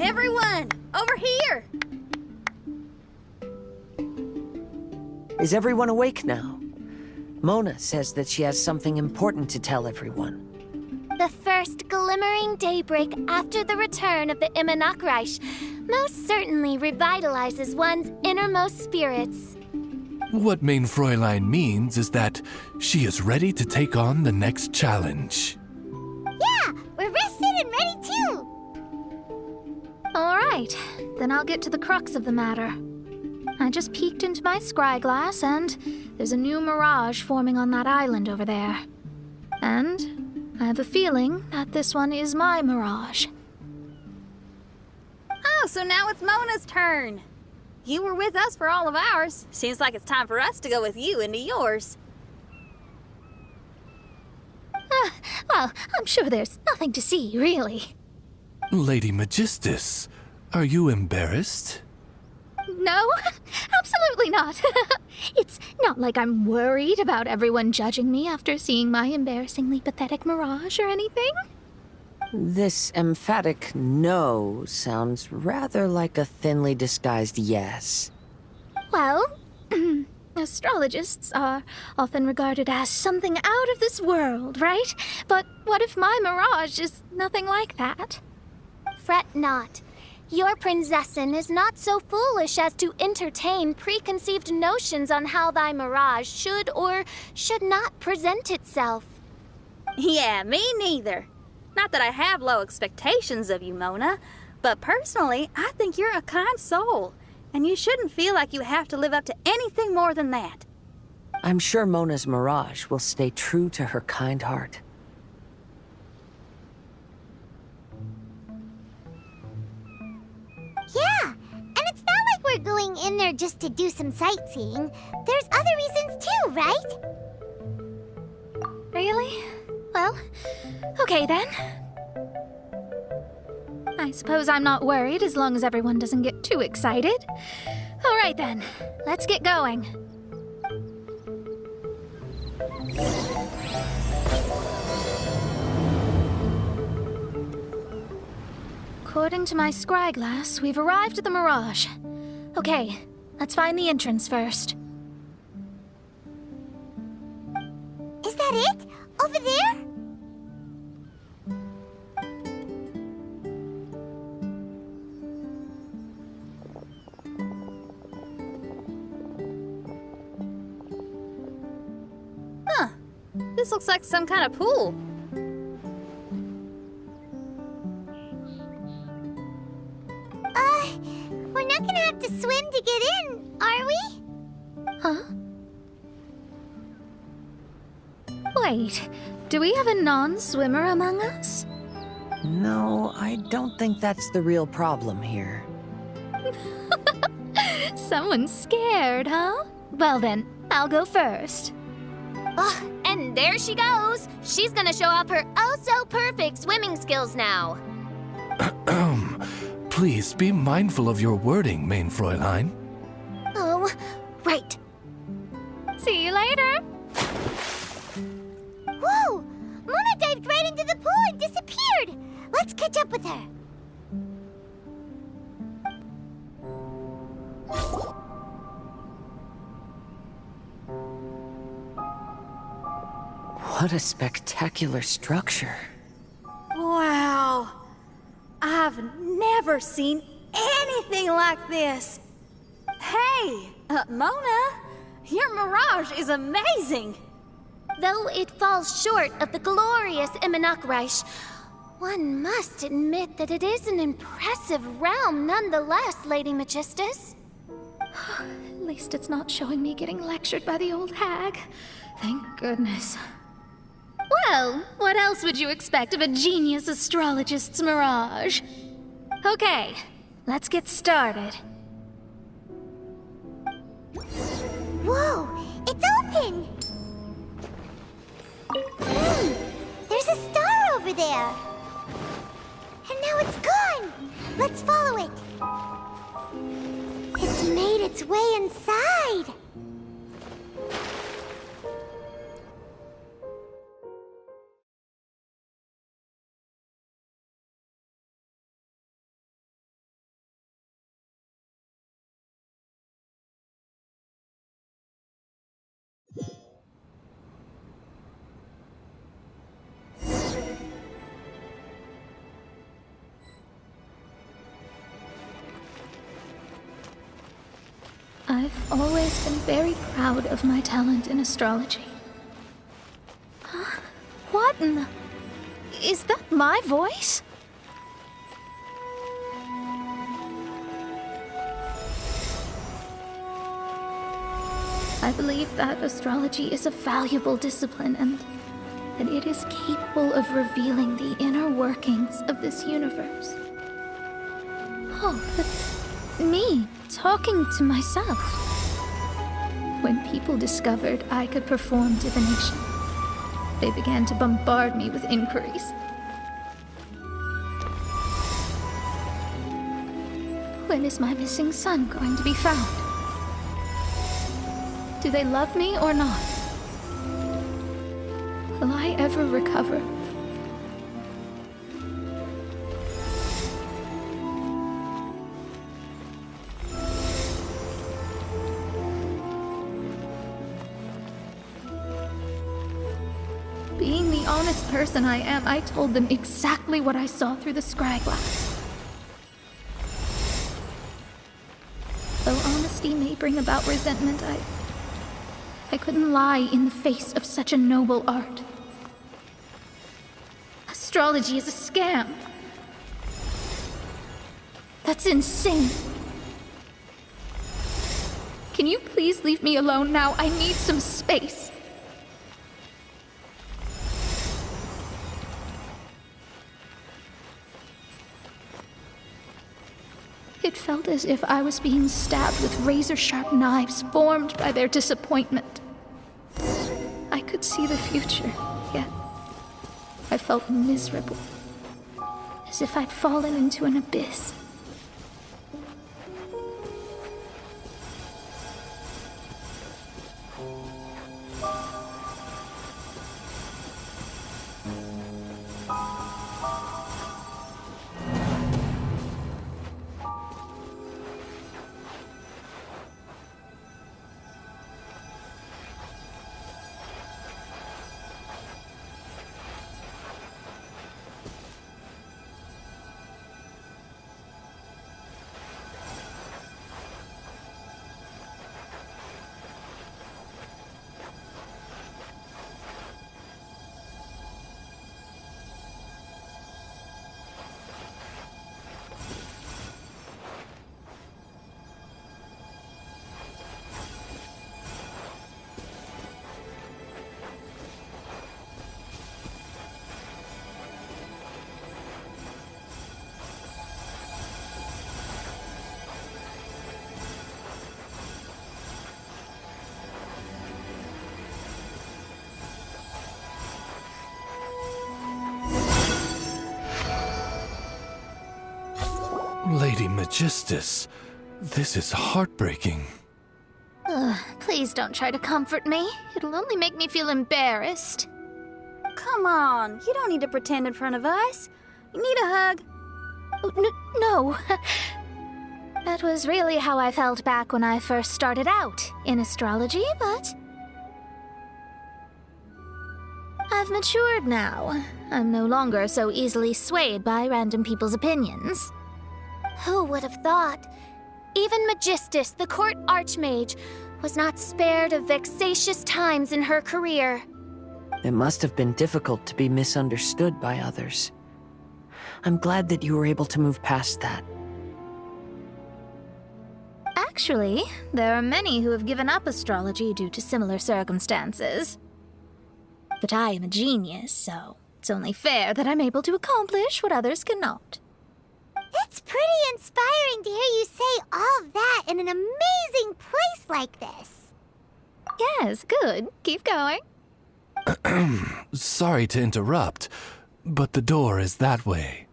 Everyone, over here! Is everyone awake now? Mona says that she has something important to tell everyone. The first glimmering daybreak after the return of the Immonakreich most certainly revitalizes one's innermost spirits. What Main Fräulein means is that she is ready to take on the next challenge. Yeah, we're rested and ready too! All right, then I'll get to the crux of the matter. I just peeked into my scryglass and there's a new mirage forming on that island over there. And I have a feeling that this one is my mirage. Oh, so now it's Mona's turn. You were with us for all of ours. Seems like it's time for us to go with you into yours. Well, I'm sure there's nothing to see, really. Lady Magistus, are you embarrassed? No, absolutely not. It's not like I'm worried about everyone judging me after seeing my embarrassingly pathetic mirage or anything. This emphatic no sounds rather like a thinly disguised yes. Well, astrologists are often regarded as something out of this world, right? But what if my mirage is nothing like that? Fret not. Your prinzessin is not so foolish as to entertain preconceived notions on how thy mirage should or should not present itself. Yeah, me neither. Not that I have low expectations of you, Mona, but personally, I think you're a kind soul, and you shouldn't feel like you have to live up to anything more than that. I'm sure Mona's mirage will stay true to her kind heart. Yeah, and it's not like we're going in there just to do some sightseeing. There's other reasons too, right? Really? Well, okay then. I suppose I'm not worried as long as everyone doesn't get too excited. All right then, let's get going. According to my scryglass, we've arrived at the Mirage. Okay, let's find the entrance first. Is that it? Over there? Huh. This looks like some kind of pool. We're not gonna have to swim to get in, are we? Huh? Wait, do we have a non-swimmer among us? No, I don't think that's the real problem here. Someone's scared, huh? Well then, I'll go first. Oh, and there she goes. She's gonna show off her oh-so-perfect swimming skills now. Please be mindful of your wording, Main Fräulein. Oh, right. See you later. Whoa! Mona dived right into the pool and disappeared! Let's catch up with her. What a spectacular structure. Wow. I've never seen anything like this. Hey, Mona, your mirage is amazing. Though it falls short of the glorious Immonakreich, one must admit that it is an impressive realm nonetheless, Lady Magistus. At least it's not showing me getting lectured by the old hag. Thank goodness. Well, what else would you expect of a genius astrologist's mirage? Okay, let's get started. Whoa! It's open! There's a star over there! And now it's gone! Let's follow it! It's made its way inside! I've always been very proud of my talent in astrology. Huh? What in the... Is that my voice? I believe that astrology is a valuable discipline and that it is capable of revealing the inner workings of this universe. Oh, that's me talking to myself. When people discovered I could perform divination, they began to bombard me with inquiries. When is my missing son going to be found? Do they love me or not? Will I ever recover? Being the honest person I am, I told them exactly what I saw through the scry glass. Though honesty may bring about resentment, I couldn't lie in the face of such a noble art. Astrology is a scam. That's insane. Can you please leave me alone now? I need some space. It felt as if I was being stabbed with razor-sharp knives formed by their disappointment. I could see the future, yet I felt miserable, as if I'd fallen into an abyss. Lady Magistus, this is heartbreaking. Please don't try to comfort me. It'll only make me feel embarrassed. Come on, you don't need to pretend in front of us. You need a hug. No. That was really how I felt back when I first started out in astrology, but I've matured now. I'm no longer so easily swayed by random people's opinions. Who would have thought? Even Magistus, the court archmage, was not spared of vexatious times in her career. It must have been difficult to be misunderstood by others. I'm glad that you were able to move past that. Actually, there are many who have given up astrology due to similar circumstances. But I am a genius, so it's only fair that I'm able to accomplish what others cannot. It's pretty inspiring to hear you say all that in an amazing place like this. Yes, good. Keep going. Sorry to interrupt, but the door is that way.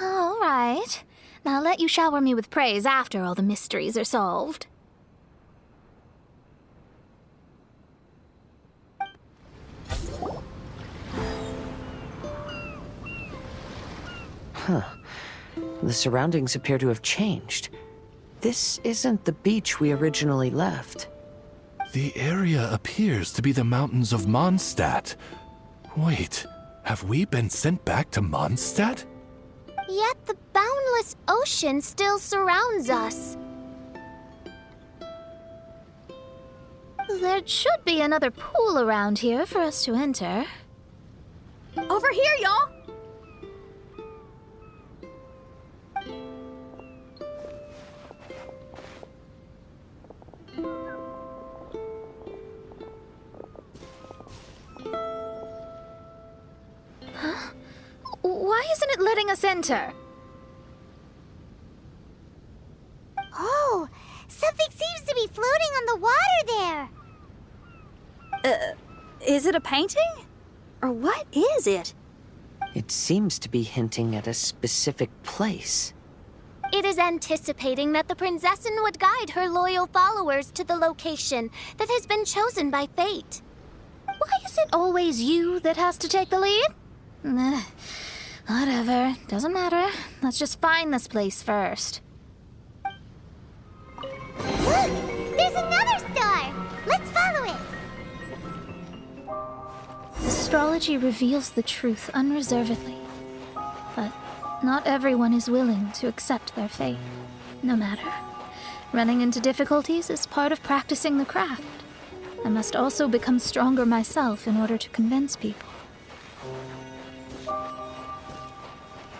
All right. Now I'll let you shower me with praise after all the mysteries are solved. Huh. The surroundings appear to have changed. This isn't the beach we originally left. The area appears to be the mountains of Mondstadt. Wait, have we been sent back to Mondstadt? Yet the boundless ocean still surrounds us. There should be another pool around here for us to enter. Over here, y'all! Why isn't it letting us enter? Oh, something seems to be floating on the water there. Is it a painting? Or what is it? It seems to be hinting at a specific place. It is anticipating that the Prinzessin would guide her loyal followers to the location that has been chosen by fate. Why is it always you that has to take the lead? Whatever, doesn't matter. Let's just find this place first. Look, there's another star. Let's follow it. Astrology reveals the truth unreservedly. But not everyone is willing to accept their fate. No matter. Running into difficulties is part of practicing the craft. I must also become stronger myself in order to convince people.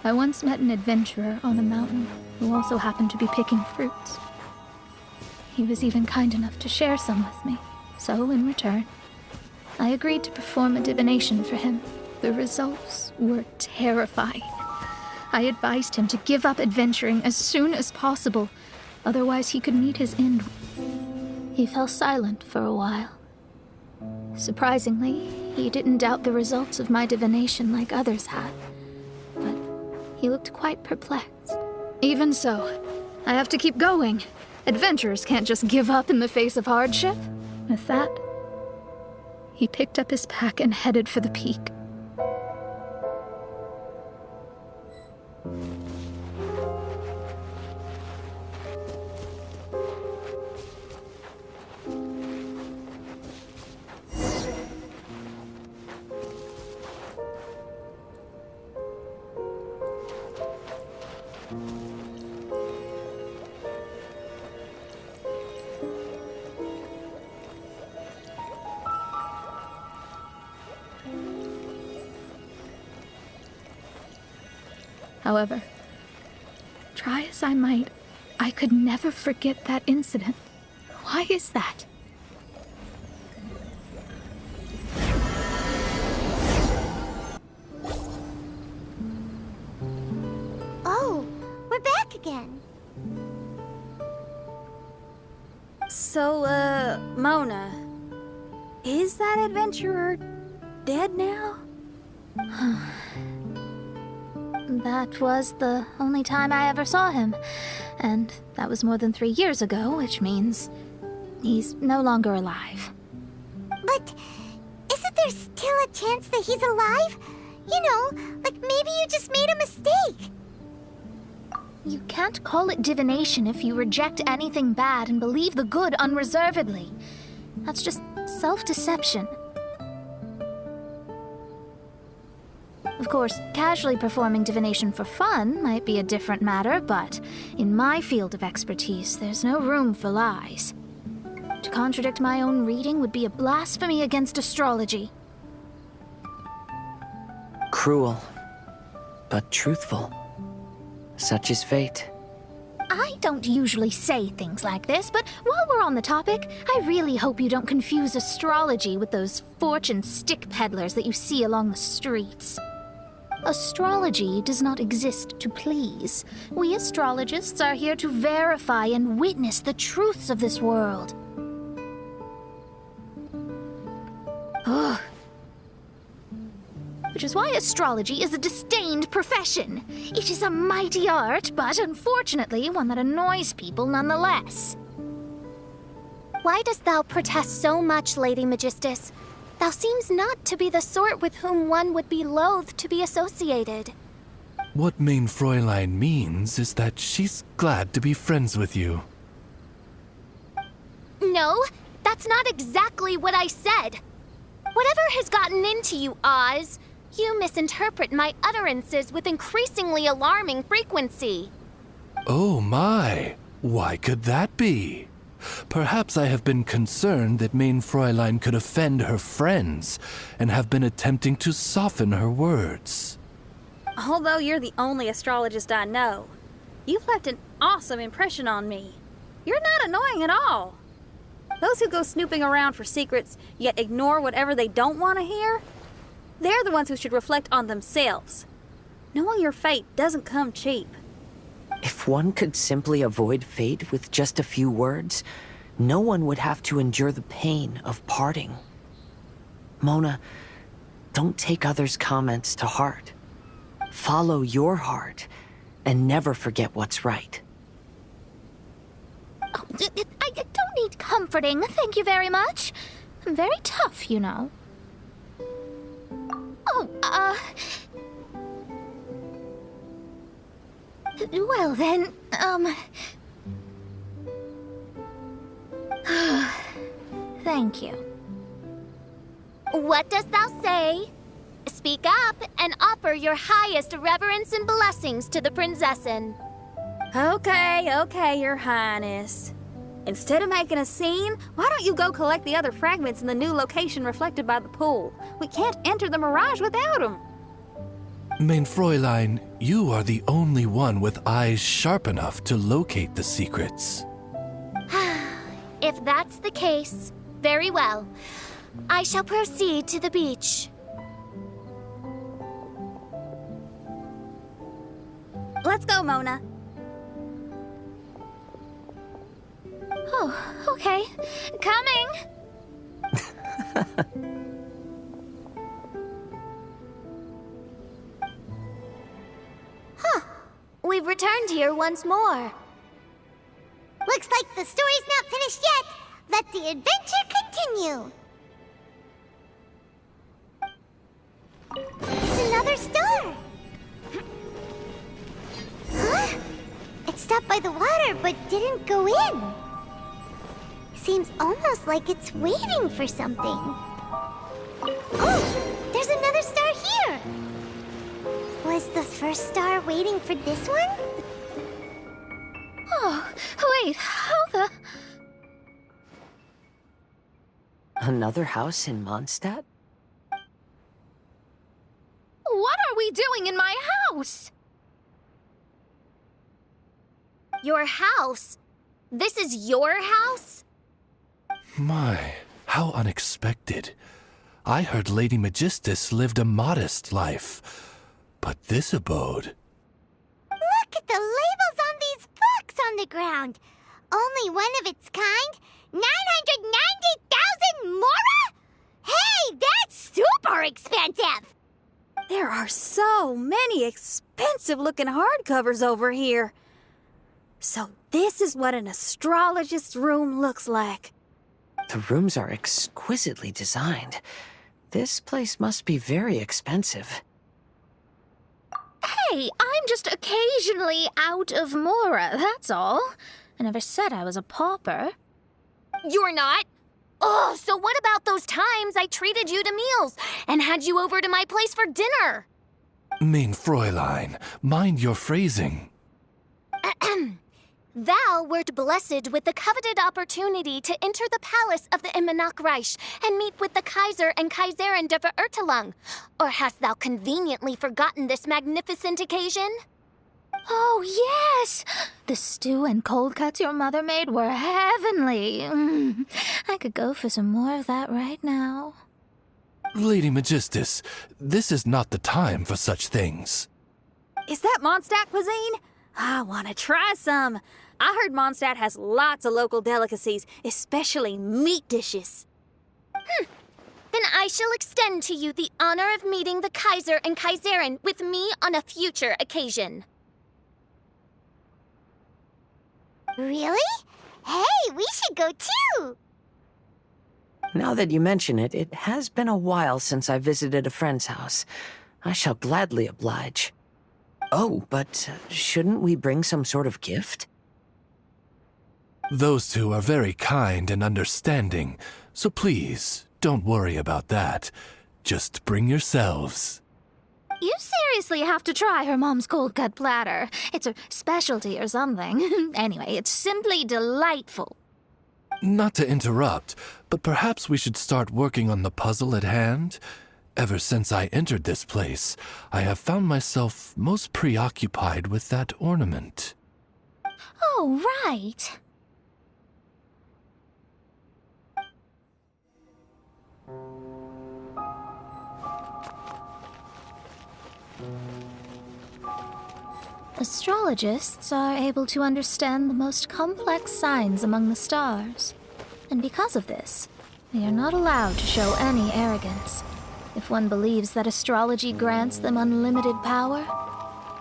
I once met an adventurer on a mountain who also happened to be picking fruits. He was even kind enough to share some with me, so in return, I agreed to perform a divination for him. The results were terrifying. I advised him to give up adventuring as soon as possible, otherwise he could meet his end. He fell silent for a while. Surprisingly, he didn't doubt the results of my divination like others had, but he looked quite perplexed. Even so, I have to keep going. Adventurers can't just give up in the face of hardship. With that, he picked up his pack and headed for the peak. However, try as I might, I could never forget that incident. Why is that? Oh, we're back again. So, Mona, is that adventurer dead now? That was the only time I ever saw him, and that was more than 3 years ago, which means he's no longer alive. But isn't there still a chance that he's alive? You know, like maybe you just made a mistake. You can't call it divination if you reject anything bad and believe the good unreservedly. That's just self-deception. Of course, casually performing divination for fun might be a different matter, but in my field of expertise, there's no room for lies. To contradict my own reading would be a blasphemy against astrology. Cruel, but truthful. Such is fate. I don't usually say things like this, but while we're on the topic, I really hope you don't confuse astrology with those fortune stick peddlers that you see along the streets. Astrology does not exist to please. We astrologists are here to verify and witness the truths of this world. Ugh. Which is why astrology is a disdained profession. It is a mighty art, but unfortunately one that annoys people nonetheless. Why dost thou protest so much, Lady Magistus? Thou seems not to be the sort with whom one would be loath to be associated. What Main Fräulein means is that she's glad to be friends with you. No, that's not exactly what I said. Whatever has gotten into you, Oz, you misinterpret my utterances with increasingly alarming frequency. Oh my, why could that be? Perhaps I have been concerned that Main Fräulein could offend her friends and have been attempting to soften her words. Although you're the only astrologist I know, you've left an awesome impression on me. You're not annoying at all. Those who go snooping around for secrets, yet ignore whatever they don't want to hear, they're the ones who should reflect on themselves. Knowing your fate doesn't come cheap. If one could simply avoid fate with just a few words, no one would have to endure the pain of parting. Mona, don't take others' comments to heart. Follow your heart, and never forget what's right. Oh, I don't need comforting, thank you very much. I'm very tough, you know. Oh, well then, thank you. What dost thou say? Speak up and offer your highest reverence and blessings to the prinzessin. Okay, Your Highness. Instead of making a scene, why don't you go collect the other fragments in the new location reflected by the pool? We can't enter the mirage without them. Main Fräulein, you are the only one with eyes sharp enough to locate the secrets. If that's the case, very well. I shall proceed to the beach. Let's go, Mona. Oh, okay. Coming! We've returned here once more. Looks like the story's not finished yet. Let the adventure continue. It's another star. Huh? It stopped by the water but didn't go in. Seems almost like it's waiting for something. Oh, there's another star here. Was the first star waiting for this one? Oh, wait, how the... Another house in Mondstadt? What are we doing in my house? Your house? This is your house? My, how unexpected. I heard Lady Magistus lived a modest life, but this abode... Look at the labels on these books on the ground. Only one of its kind? 990,000 mora? Hey, that's super expensive! There are so many expensive-looking hardcovers over here. So this is what an astrologist's room looks like. The rooms are exquisitely designed. This place must be very expensive. Hey, I'm just occasionally out of mora, that's all. I never said I was a pauper. You're not? Oh, so what about those times I treated you to meals and had you over to my place for dinner? Main Fräulein, mind your phrasing. Thou wert blessed with the coveted opportunity to enter the palace of the Immenachreich and meet with the Kaiser and Kaiserin der Verurteilung. Or hast thou conveniently forgotten this magnificent occasion? Oh, yes! The stew and cold cuts your mother made were heavenly. I could go for some more of that right now. Lady Magistus, this is not the time for such things. Is that Mondstadt cuisine? I want to try some. I heard Mondstadt has lots of local delicacies, especially meat dishes. Then I shall extend to you the honor of meeting the Kaiser and Kaiserin with me on a future occasion. Really? Hey, we should go too! Now that you mention it, it has been a while since I visited a friend's house. I shall gladly oblige. Oh, but shouldn't we bring some sort of gift? Those two are very kind and understanding, so please, don't worry about that. Just bring yourselves. You seriously have to try her mom's cold cut platter. It's her specialty or something. Anyway, it's simply delightful. Not to interrupt, but perhaps we should start working on the puzzle at hand? Ever since I entered this place, I have found myself most preoccupied with that ornament. Oh, right. Astrologists are able to understand the most complex signs among the stars. And because of this, they are not allowed to show any arrogance. If one believes that astrology grants them unlimited power,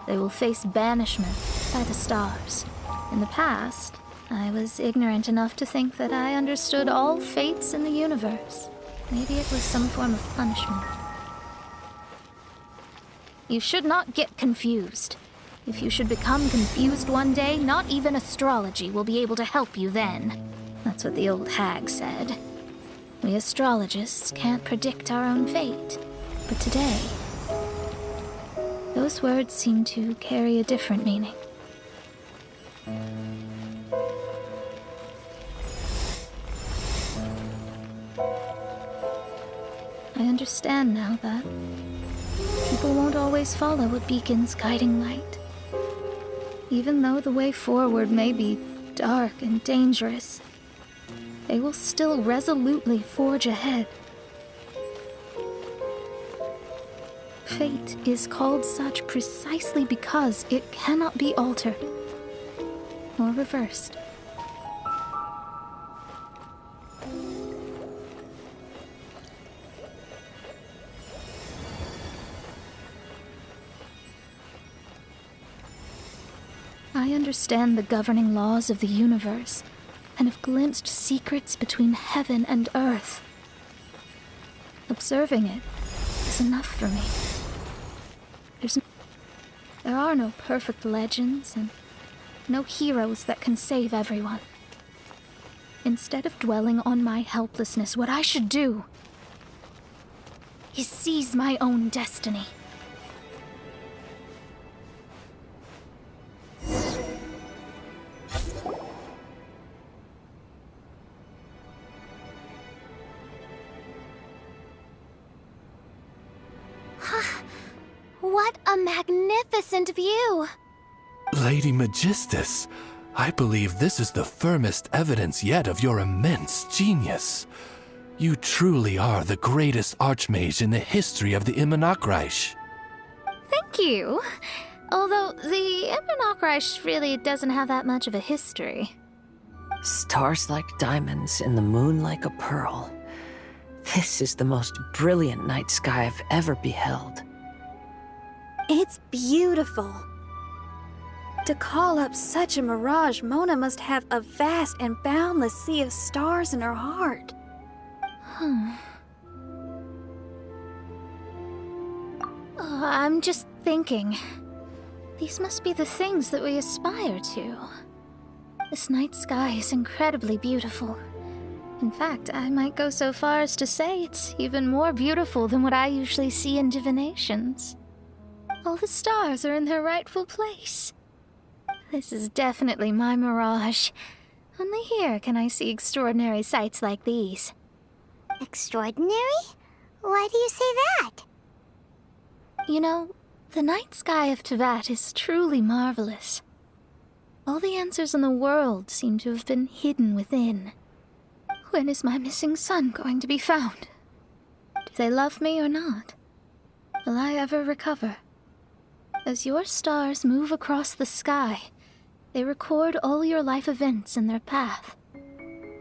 they will face banishment by the stars. In the past, I was ignorant enough to think that I understood all fates in the universe. Maybe it was some form of punishment. You should not get confused. If you should become confused one day, not even astrology will be able to help you then. That's what the old hag said. We astrologists can't predict our own fate. But today, those words seem to carry a different meaning. I understand now that people won't always follow a beacon's guiding light. Even though the way forward may be dark and dangerous, they will still resolutely forge ahead. Fate is called such precisely because it cannot be altered or reversed. I understand the governing laws of the universe and have glimpsed secrets between heaven and earth. Observing it is enough for me. There are no perfect legends and no heroes that can save everyone. Instead of dwelling on my helplessness, what I should do is seize my own destiny. What a magnificent view! Lady Magistus, I believe this is the firmest evidence yet of your immense genius. You truly are the greatest archmage in the history of the Immonokreich. Thank you. Although the Immonokreich really doesn't have that much of a history. Stars like diamonds and the moon like a pearl. This is the most brilliant night sky I've ever beheld. It's beautiful. To call up such a mirage, Mona must have a vast and boundless sea of stars in her heart. I'm just thinking. These must be the things that we aspire to. This night sky is incredibly beautiful. In fact, I might go so far as to say it's even more beautiful than what I usually see in divinations. All the stars are in their rightful place. This is definitely my mirage. Only here can I see extraordinary sights like these. Extraordinary? Why do you say that? You know, the night sky of Tevat is truly marvelous. All the answers in the world seem to have been hidden within. When is my missing son going to be found? Do they love me or not? Will I ever recover? As your stars move across the sky, they record all your life events in their path.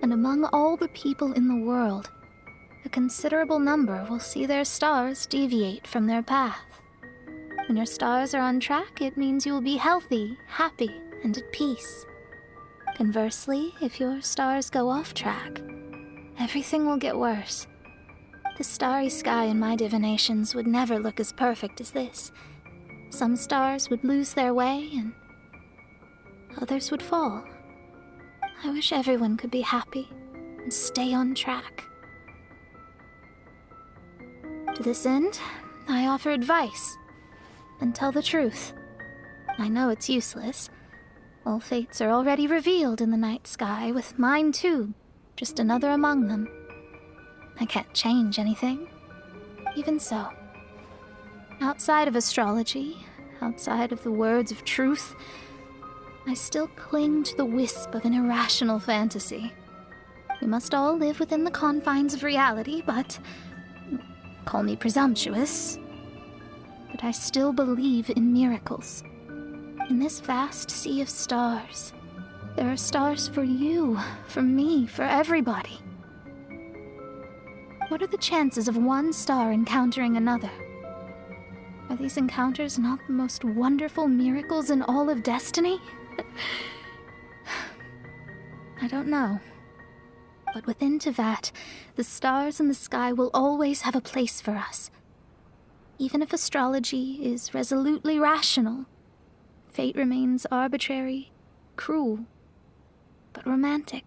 And among all the people in the world, a considerable number will see their stars deviate from their path. When your stars are on track, it means you will be healthy, happy, and at peace. Conversely, if your stars go off track, everything will get worse. The starry sky in my divinations would never look as perfect as this. Some stars would lose their way, and others would fall. I wish everyone could be happy and stay on track. To this end, I offer advice and tell the truth. I know it's useless. All fates are already revealed in the night sky, with mine too, just another among them. I can't change anything. Even so, outside of astrology, outside of the words of truth, I still cling to the wisp of an irrational fantasy. We must all live within the confines of reality, but call me presumptuous, but I still believe in miracles. In this vast sea of stars, there are stars for you, for me, for everybody. What are the chances of one star encountering another? Are these encounters not the most wonderful miracles in all of destiny? I don't know. But within Tevat, the stars in the sky will always have a place for us. Even if astrology is resolutely rational, fate remains arbitrary, cruel, but romantic.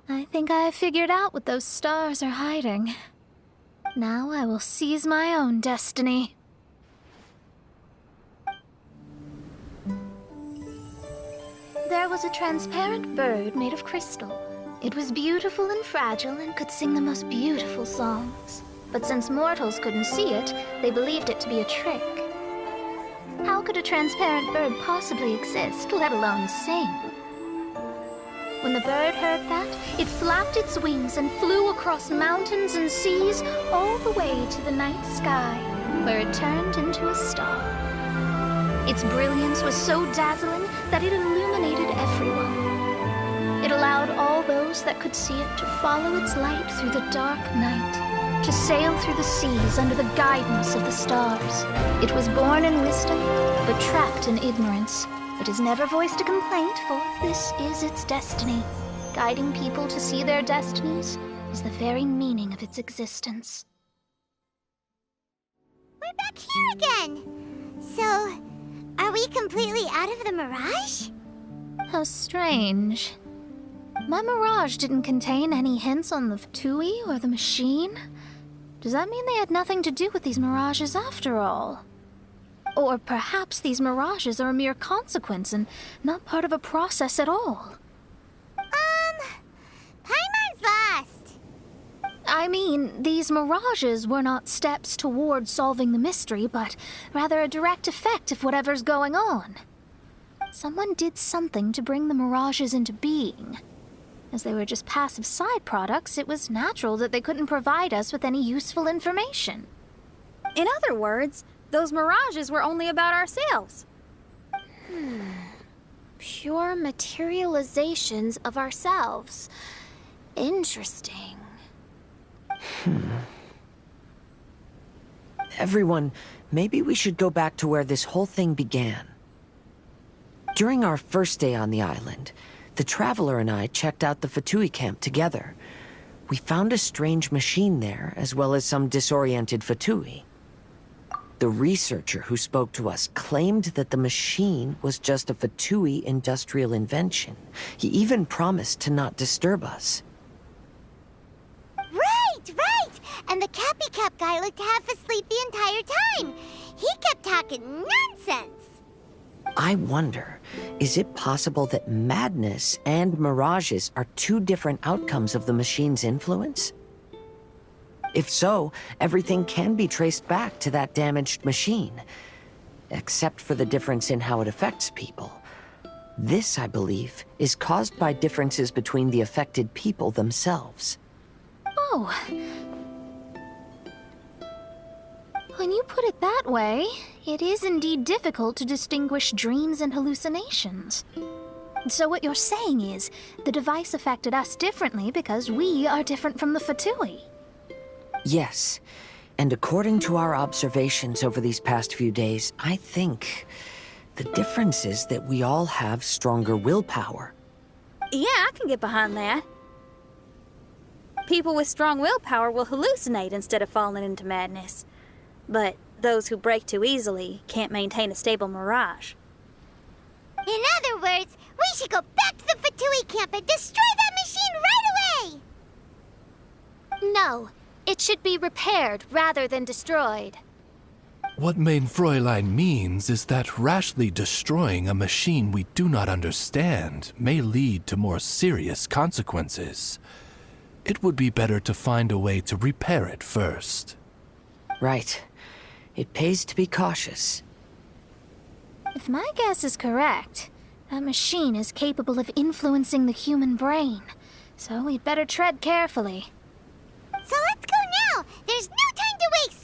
I think I have figured out what those stars are hiding. Now I will seize my own destiny. There was a transparent bird made of crystal. It was beautiful and fragile and could sing the most beautiful songs. But since mortals couldn't see it, they believed it to be a trick. How could a transparent bird possibly exist, let alone sing? When the bird heard that, it flapped its wings and flew across mountains and seas all the way to the night sky, where it turned into a star. Its brilliance was so dazzling that it illuminated everyone. It allowed all those that could see it to follow its light through the dark night, to sail through the seas under the guidance of the stars. It was born in wisdom, but trapped in ignorance. It has never voiced a complaint, for this is its destiny. Guiding people to see their destinies is the very meaning of its existence. We're back here again! So, are we completely out of the mirage? How strange. My mirage didn't contain any hints on the Ftui or the machine. Does that mean they had nothing to do with these mirages after all? Or perhaps these mirages are a mere consequence and not part of a process at all. Paimon's lost. I mean, these mirages were not steps toward solving the mystery, but rather a direct effect of whatever's going on. Someone did something to bring the mirages into being. As they were just passive side products, it was natural that they couldn't provide us with any useful information. In other words, those mirages were only about ourselves. Pure materializations of ourselves. Interesting. Everyone, maybe we should go back to where this whole thing began. During our first day on the island, the Traveler and I checked out the Fatui camp together. We found a strange machine there, as well as some disoriented Fatui. The researcher who spoke to us claimed that the machine was just a Fatui industrial invention. He even promised to not disturb us. Right! And the Cappy Cap guy looked half asleep the entire time. He kept talking nonsense. I wonder, is it possible that madness and mirages are two different outcomes of the machine's influence? If so, everything can be traced back to that damaged machine, except for the difference in how it affects people. This, I believe, is caused by differences between the affected people themselves. Oh. When you put it that way, it is indeed difficult to distinguish dreams and hallucinations. So what you're saying is, the device affected us differently because we are different from the Fatui. Yes, and according to our observations over these past few days, I think the difference is that we all have stronger willpower. Yeah, I can get behind that. People with strong willpower will hallucinate instead of falling into madness. But those who break too easily can't maintain a stable mirage. In other words, we should go back to the Fatui camp and destroy that machine right away! It should be repaired rather than destroyed. What Main Fräulein means is that rashly destroying a machine we do not understand may lead to more serious consequences. It would be better to find a way to repair it first. Right. It pays to be cautious. If my guess is correct, that machine is capable of influencing the human brain. So we'd better tread carefully. So let's go now! There's no time to waste!